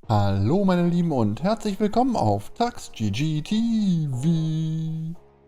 Hallo meine Lieben und herzlich willkommen auf Tax GG TV.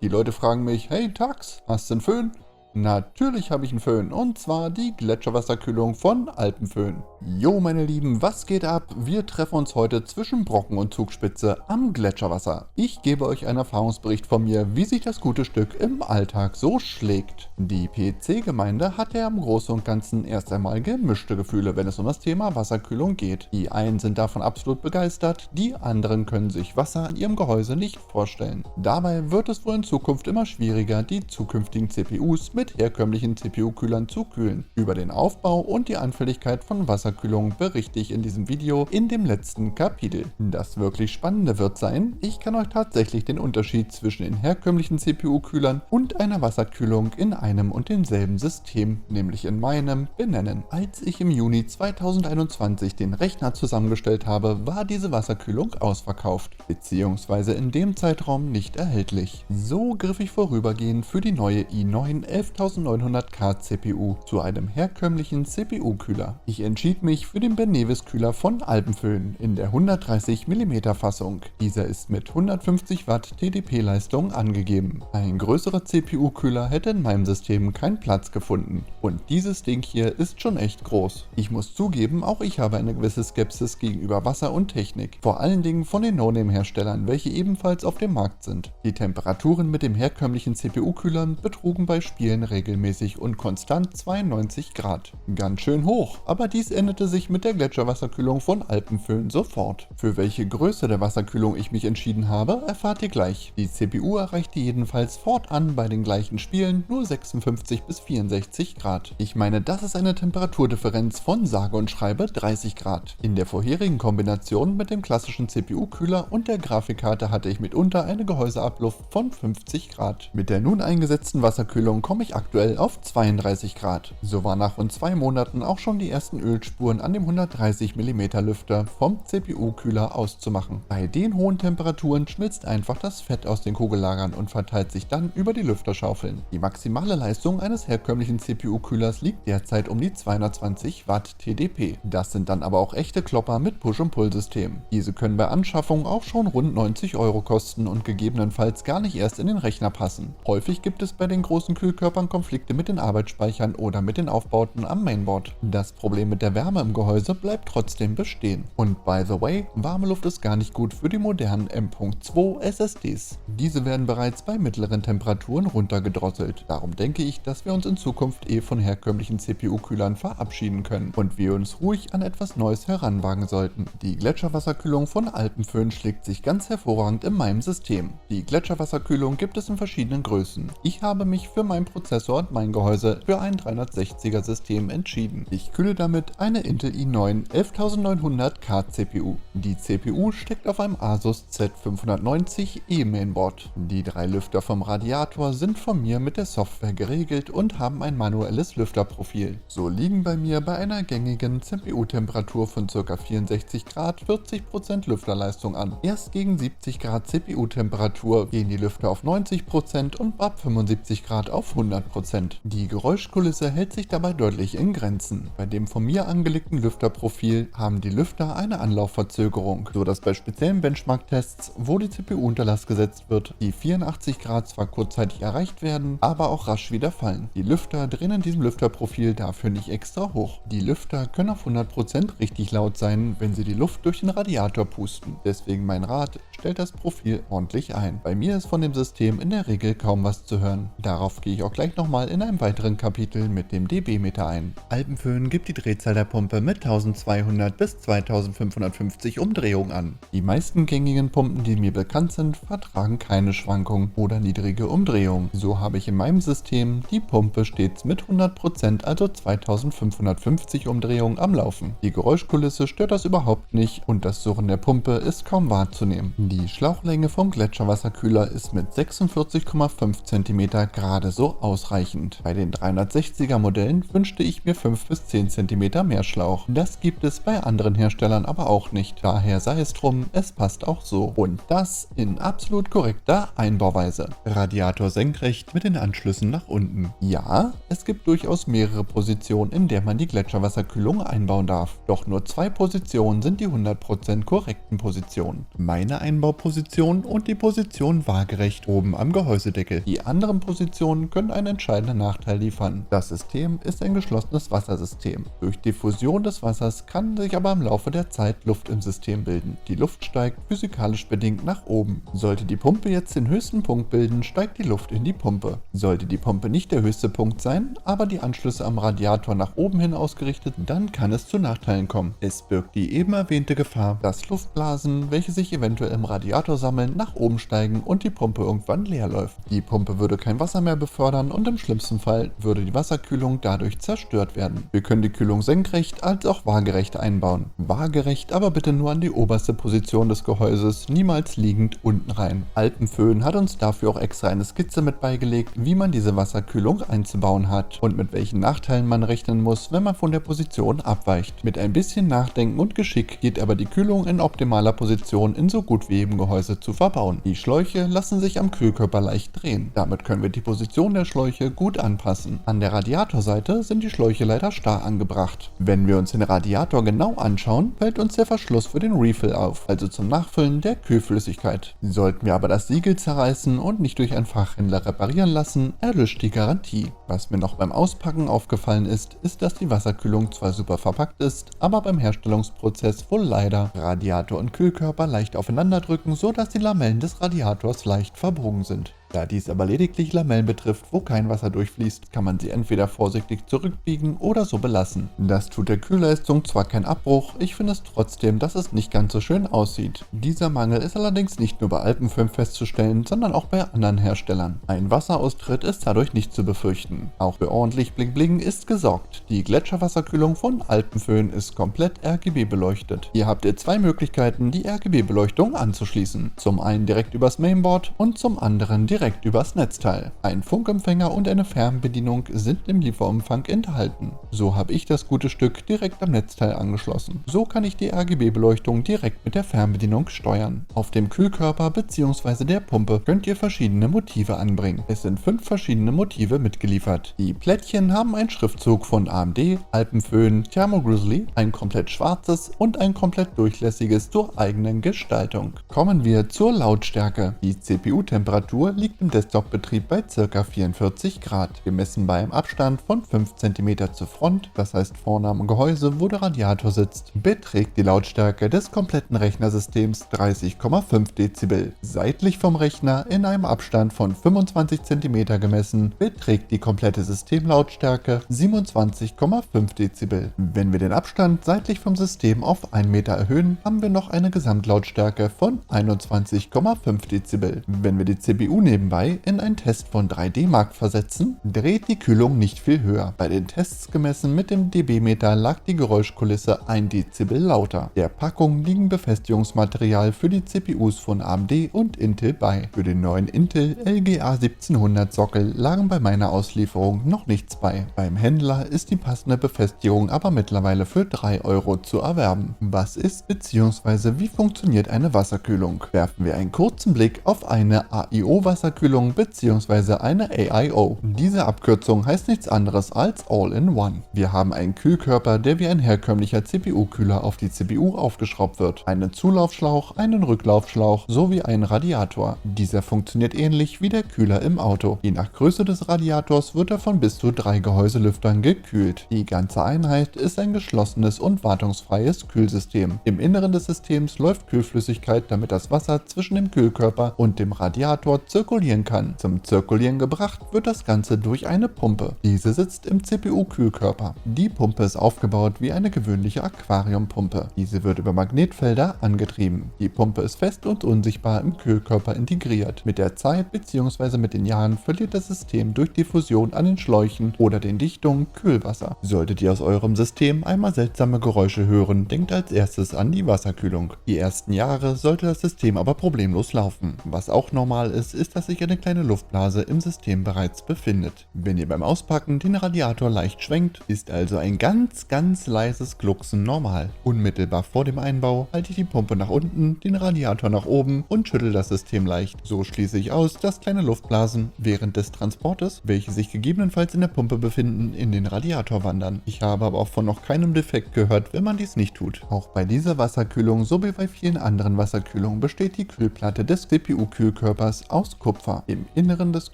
Die Leute fragen mich, hey Tax, hast du einen Föhn? Natürlich habe ich einen Föhn, und zwar die Gletscherwasserkühlung von Alpenföhn. Jo meine Lieben, was geht ab? Wir treffen uns heute zwischen Brocken und Zugspitze am Gletscherwasser. Ich gebe euch einen Erfahrungsbericht von mir, wie sich das gute Stück im Alltag so schlägt. Die PC-Gemeinde hat ja im Großen und Ganzen erst einmal gemischte Gefühle, wenn es um das Thema Wasserkühlung geht. Die einen sind davon absolut begeistert, die anderen können sich Wasser in ihrem Gehäuse nicht vorstellen. Dabei wird es wohl in Zukunft immer schwieriger, die zukünftigen CPUs mit herkömmlichen CPU-Kühlern zu kühlen. Über den Aufbau und die Anfälligkeit von Wasserkühlung berichte ich in diesem Video in dem letzten Kapitel. Das wirklich Spannende wird sein, ich kann euch tatsächlich den Unterschied zwischen den herkömmlichen CPU-Kühlern und einer Wasserkühlung in einem und demselben System, nämlich in meinem, benennen. Als ich im Juni 2021 den Rechner zusammengestellt habe, war diese Wasserkühlung ausverkauft, beziehungsweise in dem Zeitraum nicht erhältlich. So griff ich vorübergehend für die neue i9 11900K CPU zu einem herkömmlichen CPU-Kühler. Ich entschied mich für den Benewis Kühler von Alpenföhn in der 130 mm Fassung. Dieser ist mit 150 Watt TDP-Leistung angegeben. Ein größerer CPU-Kühler hätte in meinem System keinen Platz gefunden. Und dieses Ding hier ist schon echt groß. Ich muss zugeben, auch ich habe eine gewisse Skepsis gegenüber Wasser und Technik. Vor allen Dingen von den No-Name-Herstellern, welche ebenfalls auf dem Markt sind. Die Temperaturen mit dem herkömmlichen CPU-Kühlern betrugen bei Spielen regelmäßig und konstant 92 Grad. Ganz schön hoch, aber dies änderte sich mit der Gletscherwasserkühlung von Alpenföhn sofort. Für welche Größe der Wasserkühlung ich mich entschieden habe, erfahrt ihr gleich. Die CPU erreichte jedenfalls fortan bei den gleichen Spielen nur 56 bis 64 Grad. Ich meine, das ist eine Temperaturdifferenz von sage und schreibe 30 Grad. In der vorherigen Kombination mit dem klassischen CPU-Kühler und der Grafikkarte hatte ich mitunter eine Gehäuseabluft von 50 Grad. Mit der nun eingesetzten Wasserkühlung komme ich aktuell auf 32 Grad. So war nach rund 2 Monaten auch schon die ersten Ölspuren an dem 130 mm Lüfter vom CPU-Kühler auszumachen. Bei den hohen Temperaturen schmilzt einfach das Fett aus den Kugellagern und verteilt sich dann über die Lüfterschaufeln. Die maximale Leistung eines herkömmlichen CPU-Kühlers liegt derzeit um die 220 Watt TDP. Das sind dann aber auch echte Klopper mit Push- und Pull-System. Diese können bei Anschaffung auch schon rund 90 Euro kosten und gegebenenfalls gar nicht erst in den Rechner passen. Häufig gibt es bei den großen Kühlkörpern Konflikte mit den Arbeitsspeichern oder mit den Aufbauten am Mainboard. Das Problem mit der Wärme im Gehäuse bleibt trotzdem bestehen. Und by the way, warme Luft ist gar nicht gut für die modernen M.2 SSDs. Diese werden bereits bei mittleren Temperaturen runtergedrosselt. Darum denke ich, dass wir uns in Zukunft von herkömmlichen CPU-Kühlern verabschieden können und wir uns ruhig an etwas Neues heranwagen sollten. Die Gletscherwasserkühlung von Alpenföhn schlägt sich ganz hervorragend in meinem System. Die Gletscherwasserkühlung gibt es in verschiedenen Größen. Ich habe mich für meinen Prozessor und mein Gehäuse für ein 360er System entschieden. Ich kühle damit eine Intel i9 11900K CPU. Die CPU steckt auf einem Asus Z590E Mainboard. Die 3 Lüfter vom Radiator sind von mir mit der Software geregelt und haben ein manuelles Lüfterprofil. So liegen bei mir bei einer gängigen CPU-Temperatur von ca. 64 Grad 40% Lüfterleistung an. Erst gegen 70 Grad CPU-Temperatur gehen die Lüfter auf 90% und ab 75 Grad auf 100%. Die Geräuschkulisse hält sich dabei deutlich in Grenzen. Bei dem von mir angelegten Lüfterprofil haben die Lüfter eine Anlaufverzögerung, so dass bei speziellen Benchmark-Tests, wo die CPU unter Last gesetzt wird, die 84 Grad zwar kurzzeitig erreicht werden, aber auch rasch wieder fallen. Die Lüfter drehen in diesem Lüfterprofil dafür nicht extra hoch. Die Lüfter können auf 100% richtig laut sein, wenn sie die Luft durch den Radiator pusten. Deswegen mein Rat, stellt das Profil ordentlich ein. Bei mir ist von dem System in der Regel kaum was zu hören. Darauf gehe ich auch gleich nochmal in einem weiteren Kapitel mit dem dB-Meter ein. Alpenföhn gibt die Drehzahl der Pumpe mit 1200 bis 2550 Umdrehungen an. Die meisten gängigen Pumpen, die mir bekannt sind, vertragen keine Schwankungen oder niedrige Umdrehungen. So habe ich in meinem System die Pumpe stets mit 100%, also 2550 Umdrehungen am Laufen. Die Geräuschkulisse stört das überhaupt nicht und das Surren der Pumpe ist kaum wahrzunehmen. Die Schlauchlänge vom Gletscherwasserkühler ist mit 46,5 cm gerade so ausreichend. Bei den 360er Modellen wünschte ich mir 5 bis 10 cm mehr Schlauch. Das gibt es bei anderen Herstellern aber auch nicht. Daher sei es drum, es passt auch so. Und das in absolut korrekter Einbauweise. Radiator senkrecht mit den Anschlüssen nach unten. Ja, es gibt durchaus mehrere Positionen, in der man die Gletscherwasserkühlung einbauen darf. Doch nur 2 Positionen sind die 100% korrekten Positionen. Meine Einbauposition und die Position waagerecht oben am Gehäusedeckel. Die anderen Positionen können einen entscheidenden Nachteil liefern. Das System ist ein geschlossenes Wassersystem. Durch Diffusion des Wassers kann sich aber im Laufe der Zeit Luft im System bilden. Die Luft steigt physikalisch bedingt nach oben. Sollte die Pumpe jetzt den höchsten Punkt bilden, steigt die Luft in die Pumpe. Sollte die Pumpe nicht der höchste Punkt sein, aber die Anschlüsse am Radiator nach oben hin ausgerichtet, dann kann es zu Nachteilen kommen. Es birgt die eben erwähnte Gefahr, dass Luftblasen, welche sich eventuell im Radiator sammeln, nach oben steigen und die Pumpe irgendwann leer läuft. Die Pumpe würde kein Wasser mehr befördern und im schlimmsten Fall würde die Wasserkühlung dadurch zerstört werden. Wir können die Kühlung senkrecht als auch waagerecht einbauen. Waagerecht aber bitte nur an die oberste Position des Gehäuses, niemals liegend unten rein. Alpenföhn hat uns dafür auch extra eine Skizze mit beigelegt, wie man diese Wasserkühlung einzubauen hat und mit welchen Nachteilen man rechnen muss, wenn man von der Position abweicht. Mit ein bisschen Nachdenken und Geschick geht aber die Kühlung in optimaler Position in so gut wie jedem Gehäuse zu verbauen. Die Schläuche lassen sich am Kühlkörper leicht drehen. Damit können wir die Position der Schläuche gut anpassen. An der Radiatorseite sind die Schläuche leider starr angebracht. Wenn wir uns den Radiator genau anschauen, fällt uns der Verschluss für den Refill auf, also zum Nachfüllen der Kühlflüssigkeit. Sollten wir aber das Siegel zerreißen und nicht durch einen Fachhändler reparieren lassen, erlischt die Garantie. Was mir noch beim Auspacken aufgefallen ist, dass die Wasserkühlung zwar super verpackt ist, aber beim Herstellungsprozess wohl leider Radiator und Kühlkörper leicht aufeinander drücken, so dass die Lamellen des Radiators leicht verbogen sind. Da dies aber lediglich Lamellen betrifft, wo kein Wasser durchfließt, kann man sie entweder vorsichtig zurückbiegen oder so belassen. Das tut der Kühlleistung zwar keinen Abbruch, ich finde es trotzdem, dass es nicht ganz so schön aussieht. Dieser Mangel ist allerdings nicht nur bei Alpenföhn festzustellen, sondern auch bei anderen Herstellern. Ein Wasseraustritt ist dadurch nicht zu befürchten. Auch für ordentlich Bling Bling ist gesorgt. Die Gletscherwasserkühlung von Alpenföhn ist komplett RGB beleuchtet. Hier habt ihr 2 Möglichkeiten, die RGB-Beleuchtung anzuschließen. Zum einen direkt übers Mainboard und zum anderen direkt übers Netzteil. Ein Funkempfänger und eine Fernbedienung sind im Lieferumfang enthalten. So habe ich das gute Stück direkt am Netzteil angeschlossen. So kann ich die RGB-Beleuchtung direkt mit der Fernbedienung steuern. Auf dem Kühlkörper bzw. der Pumpe könnt ihr verschiedene Motive anbringen. Es sind 5 verschiedene Motive mitgeliefert. Die Plättchen haben einen Schriftzug von AMD, Alpenföhn, Thermogrizzly, ein komplett schwarzes und ein komplett durchlässiges zur eigenen Gestaltung. Kommen wir zur Lautstärke. Die CPU-Temperatur liegt im Desktop-Betrieb bei ca. 44 Grad, gemessen bei einem Abstand von 5 cm zur Front, das heißt vorne am Gehäuse, wo der Radiator sitzt, beträgt die Lautstärke des kompletten Rechnersystems 30,5 Dezibel. Seitlich vom Rechner in einem Abstand von 25 cm gemessen, beträgt die komplette Systemlautstärke 27,5 Dezibel. Wenn wir den Abstand seitlich vom System auf 1 Meter erhöhen, haben wir noch eine Gesamtlautstärke von 21,5 Dezibel. Wenn wir die CPU nebenbei in einen Test von 3D Mark versetzen, dreht die Kühlung nicht viel höher. Bei den Tests gemessen mit dem dB-Meter lag die Geräuschkulisse 1 Dezibel lauter. Der Packung liegen Befestigungsmaterial für die CPUs von AMD und Intel bei. Für den neuen Intel LGA 1700 Sockel lagen bei meiner Auslieferung noch nichts bei. Beim Händler ist die passende Befestigung aber mittlerweile für 3 Euro zu erwerben. Was ist bzw. wie funktioniert eine Wasserkühlung? Werfen wir einen kurzen Blick auf eine AIO-Wasserkühlung bzw. eine AIO. Diese Abkürzung heißt nichts anderes als All-in-One. Wir haben einen Kühlkörper, der wie ein herkömmlicher CPU-Kühler auf die CPU aufgeschraubt wird, einen Zulaufschlauch, einen Rücklaufschlauch sowie einen Radiator. Dieser funktioniert ähnlich wie der Kühler im Auto. Je nach Größe des Radiators wird er von bis zu 3 Gehäuselüftern gekühlt. Die ganze Einheit ist ein geschlossenes und wartungsfreies Kühlsystem. Im Inneren des Systems läuft Kühlflüssigkeit, damit das Wasser zwischen dem Kühlkörper und dem Radiator zirkulieren kann. Zum Zirkulieren gebracht wird das Ganze durch eine Pumpe. Diese sitzt im CPU-Kühlkörper. Die Pumpe ist aufgebaut wie eine gewöhnliche Aquariumpumpe. Diese wird über Magnetfelder angetrieben. Die Pumpe ist fest und unsichtbar im Kühlkörper integriert. Mit der Zeit bzw. mit den Jahren verliert das System durch Diffusion an den Schläuchen oder den Dichtungen Kühlwasser. Solltet ihr aus eurem System einmal seltsame Geräusche hören, denkt als erstes an die Wasserkühlung. Die ersten Jahre sollte das System aber problemlos laufen. Was auch normal ist, ist, dass sich eine kleine Luftblase im System bereits befindet. Wenn ihr beim Auspacken den Radiator leicht schwenkt, ist also ein ganz leises Glucksen normal. Unmittelbar vor dem Einbau halte ich die Pumpe nach unten, den Radiator nach oben und schüttel das System leicht. So schließe ich aus, dass kleine Luftblasen während des Transportes, welche sich gegebenenfalls in der Pumpe befinden, in den Radiator wandern. Ich habe aber auch von noch keinem Defekt gehört, wenn man dies nicht tut. Auch bei dieser Wasserkühlung sowie bei vielen anderen Wasserkühlungen besteht die Kühlplatte des CPU-Kühlkörpers aus Kupfer. Im Inneren des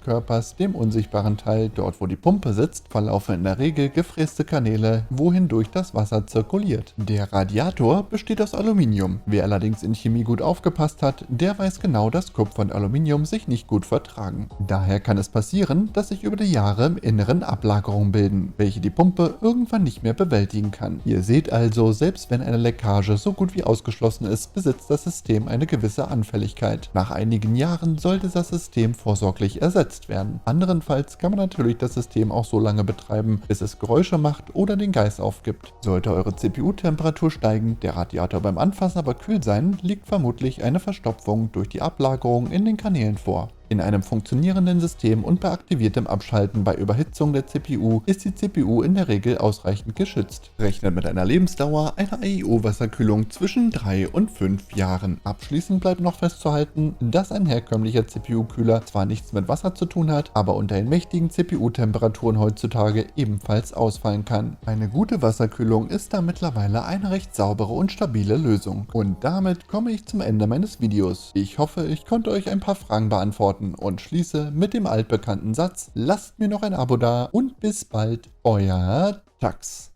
Körpers, dem unsichtbaren Teil, dort wo die Pumpe sitzt, verlaufen in der Regel gefräste Kanäle, wohindurch das Wasser zirkuliert. Der Radiator besteht aus Aluminium. Wer allerdings in Chemie gut aufgepasst hat, der weiß genau, dass Kupfer und Aluminium sich nicht gut vertragen. Daher kann es passieren, dass sich über die Jahre im Inneren Ablagerungen bilden, welche die Pumpe irgendwann nicht mehr bewältigen kann. Ihr seht also, selbst wenn eine Leckage so gut wie ausgeschlossen ist, besitzt das System eine gewisse Anfälligkeit. Nach einigen Jahren sollte das System vorsorglich ersetzt werden. Anderenfalls kann man natürlich das System auch so lange betreiben, bis es Geräusche macht oder den Geist aufgibt. Sollte eure CPU-Temperatur steigen, der Radiator beim Anfassen aber kühl sein, liegt vermutlich eine Verstopfung durch die Ablagerung in den Kanälen vor. In einem funktionierenden System und bei aktiviertem Abschalten bei Überhitzung der CPU ist die CPU in der Regel ausreichend geschützt. Rechnet mit einer Lebensdauer einer AIO-Wasserkühlung zwischen 3 und 5 Jahren. Abschließend bleibt noch festzuhalten, dass ein herkömmlicher CPU-Kühler zwar nichts mit Wasser zu tun hat, aber unter den mächtigen CPU-Temperaturen heutzutage ebenfalls ausfallen kann. Eine gute Wasserkühlung ist da mittlerweile eine recht saubere und stabile Lösung. Und damit komme ich zum Ende meines Videos. Ich hoffe, ich konnte euch ein paar Fragen beantworten und schließe mit dem altbekannten Satz: Lasst mir noch ein Abo da und bis bald, euer Tax.